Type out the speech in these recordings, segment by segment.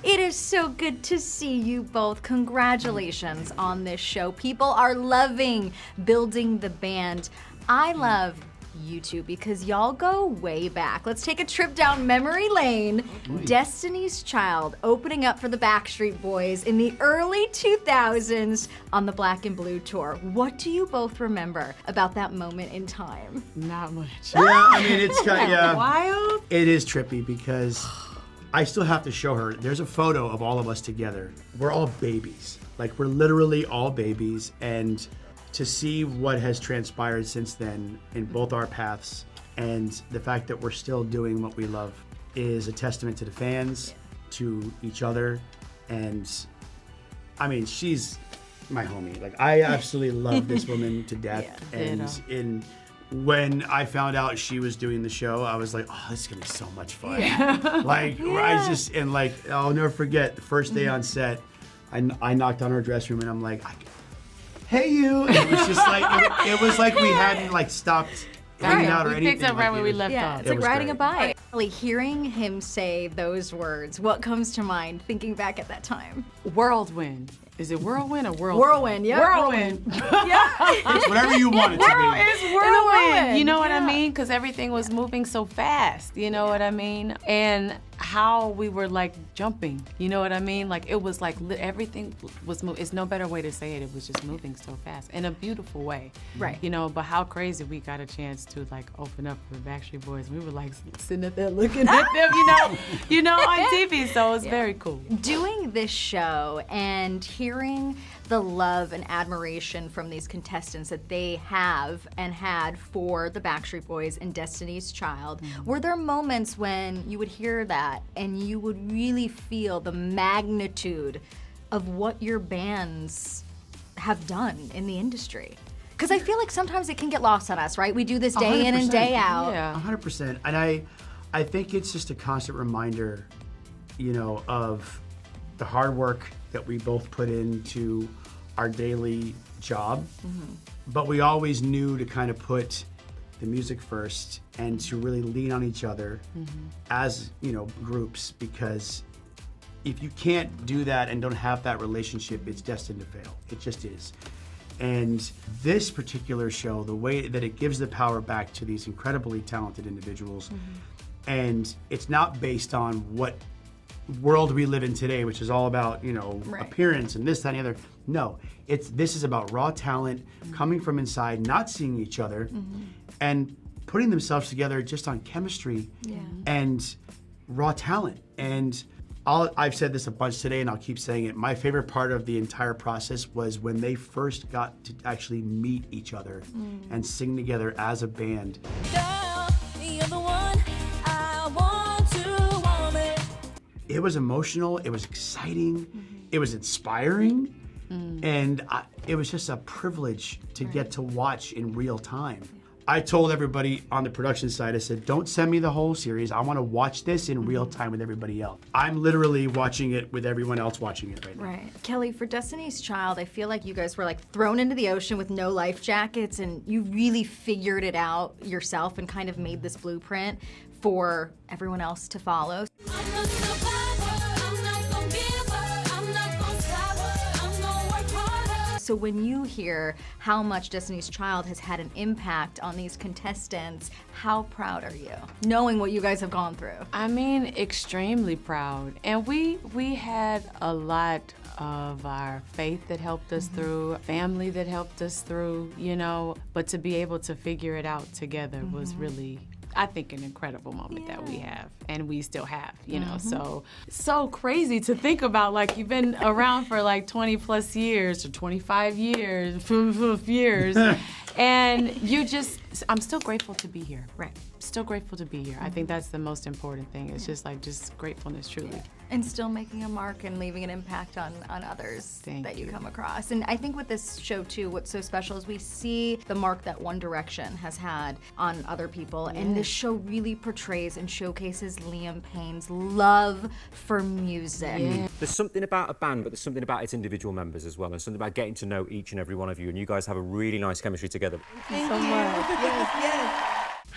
It is so good to see you both. Congratulations on this show. People are loving building the band. I love you two because y'all go way back. Let's take a trip down memory lane. Destiny's Child opening up for the Backstreet Boys in the early 2000s on the Black and Blue tour. What do you both remember about that moment in time? Not much. Yeah, I mean, it's kind of Wild? It is trippy because I still have to show her. There's a photo of all of us together. We're all babies. Like, we're literally all babies. And to see what has transpired since then in both our paths and the fact that we're still doing what we love is a testament to the fans, to each other, and I mean, she's my homie. Like, I absolutely love this woman to death. And when I found out she was doing the show, I was like, oh, this is gonna be so much fun. I'll never forget the first day on set, I knocked on her dressing room and I'm like, hey you, and it was just like it was like we hadn't like stopped hanging out or anything. We picked up right where we left off. It's like riding a bike. Hearing him say those words, what comes to mind thinking back at that time? Whirlwind. Is it whirlwind or whirlwind? Whirlwind, yeah. Whirlwind. It's whatever you want it to be. It's whirlwind. You know what I mean? Because everything was moving so fast. You know what I mean? And how we were like jumping. You know what I mean? Like it was like everything was moving. It's no better way to say it. It was just moving so fast in a beautiful way. Right. You know, but how crazy we got a chance to like open up for the Backstreet Boys. We were like sitting up there looking at them, you know, on TV. So it was very cool. Doing this show and hearing the love and admiration from these contestants that they have and had for the Backstreet Boys and Destiny's Child, were there moments when you would hear that and you would really feel the magnitude of what your bands have done in the industry? Because I feel like sometimes it can get lost on us, right? We do this day in and day out. Yeah. 100%. And I think it's just a constant reminder, you know, of the hard work that we both put into our daily job. But we always knew to kind of put the music first and to really lean on each other as, you know, groups, because if you can't do that and don't have that relationship, it's destined to fail. It just is. And this particular show, the way that it gives the power back to these incredibly talented individuals, and it's not based on what world we live in today, which is all about, you know, appearance and this, that, and the other. No, this is about raw talent coming from inside, not seeing each other, and putting themselves together just on chemistry and raw talent. And I've said this a bunch today, and I'll keep saying it. My favorite part of the entire process was when they first got to actually meet each other and sing together as a band. Girl, you're the one I want to want it. It was emotional, it was exciting, it was inspiring, and it was just a privilege to get to watch in real time. I told everybody on the production side, I said, don't send me the whole series. I want to watch this in real time with everybody else. I'm literally watching it with everyone else watching it right now. Right. Kelly, for Destiny's Child, I feel like you guys were like thrown into the ocean with no life jackets and you really figured it out yourself and kind of made this blueprint for everyone else to follow. I'm a survivor. I'm not gonna give up. I'm not gonna stop. I'm gonna work harder. So when you hear how much Destiny's Child has had an impact on these contestants, how proud are you, knowing what you guys have gone through? I mean, extremely proud. And we had a lot of our faith that helped us through, family that helped us through, you know, but to be able to figure it out together was really, I think, an incredible moment that we have, and we still have, you know, so crazy to think about, like, you've been around for like 20 plus years or 25 years, and you just, I'm still grateful to be here. Right. Still grateful to be here. I think that's the most important thing. It's just like, just gratefulness, truly. And still making a mark and leaving an impact on others that you come across. And I think with this show too, what's so special is we see the mark that One Direction has had on other people. And this show really portrays and showcases Liam Payne's love for music. Yeah. There's something about a band, but there's something about its individual members as well. There's something about getting to know each and every one of you, and you guys have a really nice chemistry together. Thank you so much. Yes, yes.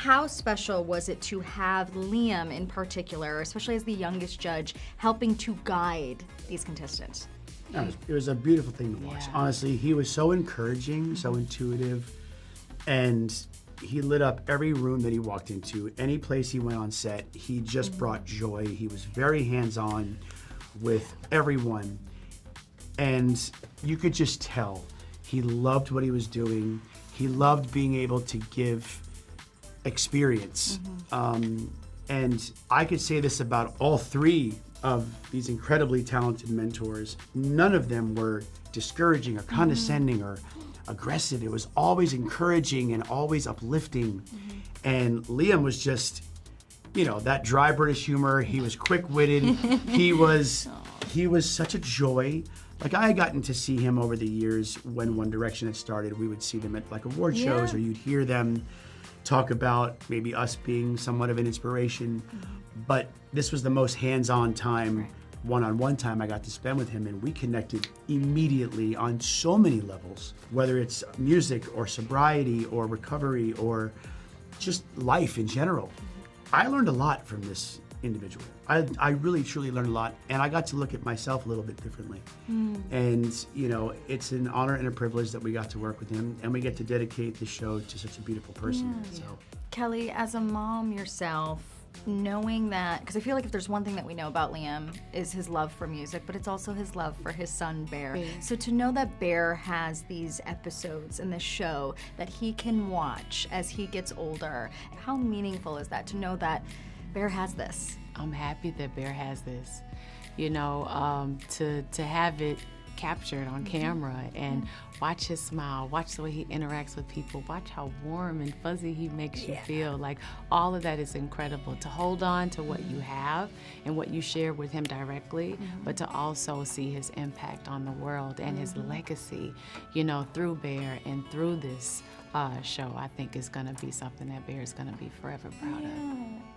How special was it to have Liam in particular, especially as the youngest judge, helping to guide these contestants? It was a beautiful thing to watch. Yeah. Honestly, he was so encouraging, so intuitive, and he lit up every room that he walked into. Any place he went on set, he just brought joy. He was very hands-on with everyone, and you could just tell he loved what he was doing. He loved being able to give experience. And I could say this about all three of these incredibly talented mentors. None of them were discouraging or condescending or aggressive. It was always encouraging and always uplifting. And Liam was just, that dry British humor. He was quick-witted. He was such a joy. Like, I had gotten to see him over the years when One Direction had started. We would see them at like award shows, or you'd hear them talk about maybe us being somewhat of an inspiration. But this was the most hands-on time, one-on-one time I got to spend with him, and we connected immediately on so many levels, whether it's music or sobriety or recovery or just life in general. I learned a lot from this individual. I really truly learned a lot, and I got to look at myself a little bit differently. And it's an honor and a privilege that we got to work with him, and we get to dedicate the show to such a beautiful person. So Kelly, as a mom yourself, knowing that, because I feel like if there's one thing that we know about Liam is his love for music, but it's also his love for his son Bear. So to know that Bear has these episodes in this show that he can watch as he gets older, how meaningful is that to know that Bear has this? I'm happy that Bear has this, to have it captured on camera and watch his smile, watch the way he interacts with people, watch how warm and fuzzy he makes you feel. Like, all of that is incredible. To hold on to what you have and what you share with him directly, but to also see his impact on the world and his legacy, through Bear and through this show, I think is going to be something that Bear is going to be forever proud of.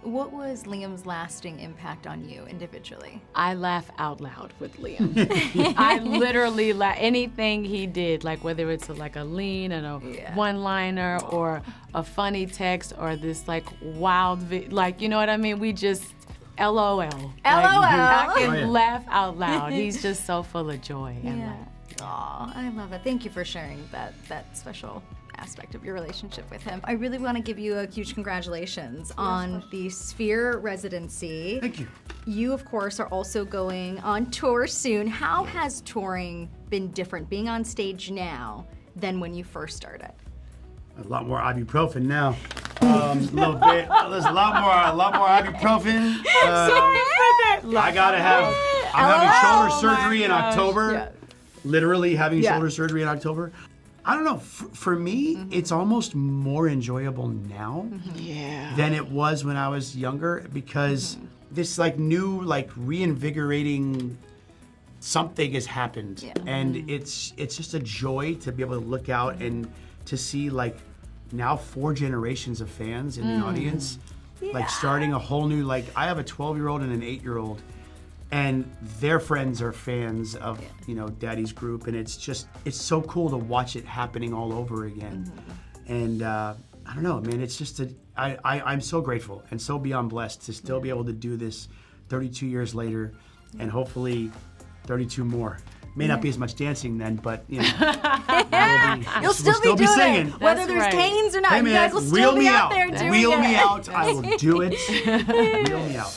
What was Liam's lasting impact on you individually? I laugh out loud with Liam. I literally laugh. Anything he did, like whether it's like a lean and a one-liner or a funny text or this like wild, you know what I mean? We just LOL. Like, I can laugh out loud. He's just so full of joy and light. Aw, I love it. Thank you for sharing that special aspect of your relationship with him. I really want to give you a huge congratulations on the Sphere residency. thank you. You, of course, are also going on tour soon. How has touring been different, being on stage now, than when you first started? A lot more ibuprofen now. A little bit. There's a lot more ibuprofen. Sorry for that. I gotta have. I'm having shoulder surgery in October. Yeah. Literally having shoulder surgery in October. I don't know. For me, it's almost more enjoyable now than it was when I was younger, because this like new, like reinvigorating something has happened, and it's just a joy to be able to look out and to see like now 4 generations of fans in the audience, like starting a whole new, like I have a 12-year-old and an 8-year-old. And their friends are fans of, Daddy's group, and it's so cool to watch it happening all over again. And I don't know, man, it's just I'm so grateful and so beyond blessed to still be able to do this 32 years later, and hopefully 32 more. May not be as much dancing then, but You'll still be doing singing. it, whether there's canes or not. Hey, you man, guys will still be out there doing it. Wheel me out. I will do it. Wheel me out.